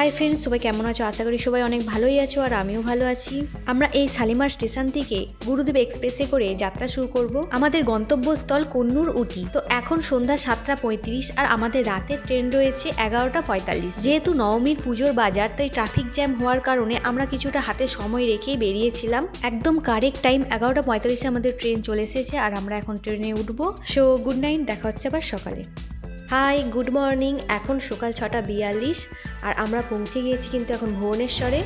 Hi friends, সবাই কেমন আছো? আশা করি সবাই অনেক ভালোই আছো আর আমিও ভালো আছি। আমরা এই শালিমার স্টেশন থেকে গুরুদেব এক্সপ্রেসে করে যাত্রা শুরু করব আমাদের গন্তব্যস্থল কন্নুর উটি। তো এখন সন্ধ্যা 7:35 আর আমাদের রাতের ট্রেন রয়েছে 11:45। যেহেতু নবমীর পুজোর বাজার, তাই ট্রাফিক জ্যাম হওয়ার কারণে আমরা কিছুটা হাতে সময় রেখেই বেরিয়েছিলাম। একদম কারেক্ট টাইম 11:45 আমাদের ট্রেন চলে এসেছে আর আমরা এখন ট্রেনে উঠবো। সো গুড নাইট, দেখা হচ্ছে আবার সকালে। Hi, good morning. এখন সকাল 6:42 আর আমরা পৌঁছে গিয়েছি কিন্তু এখন ভুবনেশ্বরে।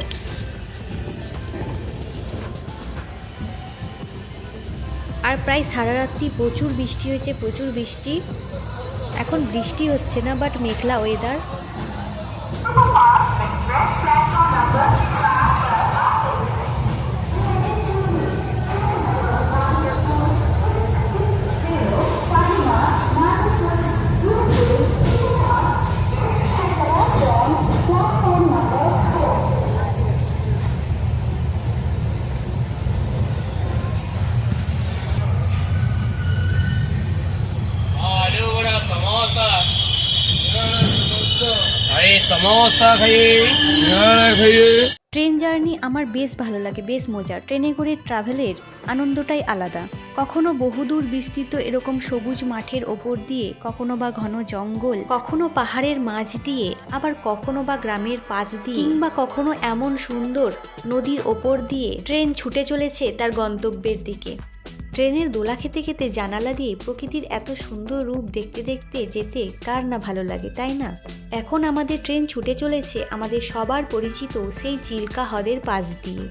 আর প্রায় সারা রাত্রি প্রচুর বৃষ্টি হয়েছে, প্রচুর বৃষ্টি। এখন বৃষ্টি হচ্ছে না, বাট মেঘলা ওয়েদার। समोसा खाइए। ট্রেন জার্নি আমার বেশ ভালো লাগে, বেশ মজা। ট্রেনে করে ট্রাভেলের আনন্দটাই আলাদা। কখনো বহুদূর বিস্তৃত এরকম সবুজ মাঠের ওপর দিয়ে, কখনো বা ঘন জঙ্গল, কখনো পাহাড়ের মাঝ দিয়ে, আবার কখনো বা গ্রামের পাশ দিয়ে, কিংবা কখনো এমন সুন্দর নদীর ওপর দিয়ে ট্রেন ছুটে চলেছে তার গন্তব্যের দিকে। ট্রেনের দোলা খেতে খেতে জানালা দিয়ে প্রকৃতির এত সুন্দর রূপ দেখতে দেখতে যেতে কার না ভালো লাগে, তাই না? এখন আমাদের ট্রেন ছুটে চলেছে আমাদের সবার পরিচিত সেই চিল্কা হ্রদের পাশ দিয়ে।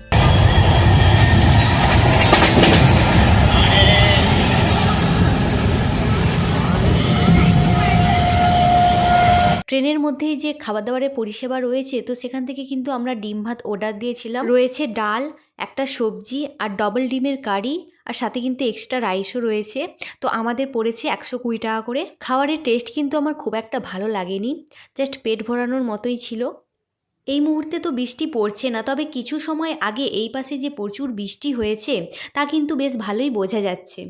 ট্রেনের মধ্যেই যে খাবার দাবারের পরিষেবা রয়েছে, তো সেখান থেকে কিন্তু আমরা ডিম ভাত অর্ডার দিয়েছিলাম। রয়েছে ডাল, একটা সবজি আর ডবল ডিমের কারি, আর সাথে কিন্তু এক্সট্রা রাইসও রয়েছে। তো আমাদের পড়েছে 120 টাকা করে। খাবারের টেস্ট কিন্তু আমার খুব একটা ভালো লাগেনি, জাস্ট পেট ভরানোর মতোই ছিল। এই মুহূর্তে তো বৃষ্টি পড়ছে না, তবে কিছু সময় আগে এই পাশে যে প্রচুর বৃষ্টি হয়েছে তা কিন্তু বেশ ভালোই বোঝা যাচ্ছে।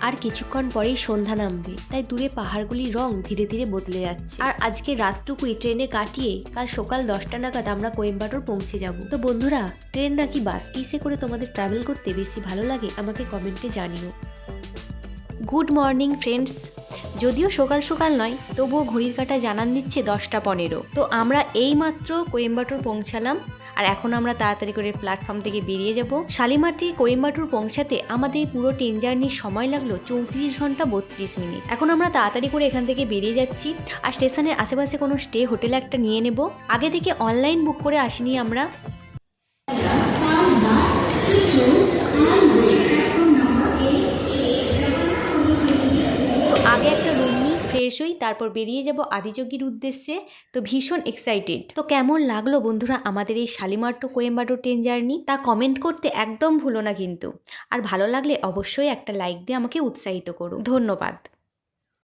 আর কিছুক্ষণ পরেই সন্ধ্যা নামবে, তাই দূরে পাহাড়গুলির রং ধীরে ধীরে বদলে যাচ্ছে। আর আজকে রাতটুকুই ট্রেনে কাটিয়ে কাল সকাল 10টা নাগাদ আমরা কোয়েম্বাটোর পৌঁছে যাব। তো বন্ধুরা, ট্রেন নাকি বাস, কিসে করে তোমাদের ট্রাভেল করতে বেশি ভালো লাগে আমাকে কমেন্টে জানিও। Good morning friends. যদিও সকাল সকাল নয়, তবুও ঘড়ির কাঁটা জানান দিচ্ছে 10:15। তো আমরা এইমাত্র কোয়েম্বাটোর পৌঁছালাম আর এখন আমরা তাড়াতাড়ি করে প্ল্যাটফর্ম থেকে বেরিয়ে যাব। শালিমার থেকে কোয়েম্বাটোর পৌঁছাতে আমাদের পুরো ট্রেন জার্নির সময় লাগলো 34 ঘন্টা 32 মিনিট। এখন আমরা তাড়াতাড়ি করে এখান থেকে বেরিয়ে যাচ্ছি আর স্টেশনের আশেপাশে কোনো স্টে হোটেল একটা নিয়ে নেব। আগে থেকে অনলাইন বুক করে আসিনি আমরা। আগে একটা রুম নিই, ফ্রেশ হই, তারপর বেরিয়ে যাব আদিযোগীর উদ্দেশ্যে। তো ভীষণ এক্সাইটেড। তো কেমন লাগলো বন্ধুরা আমাদের এই Shalimar to Coimbatore train journey, তা কমেন্ট করতে একদম ভুলো না কিন্তু। আর ভালো লাগলে অবশ্যই একটা লাইক দিয়ে আমাকে উৎসাহিত করো। ধন্যবাদ।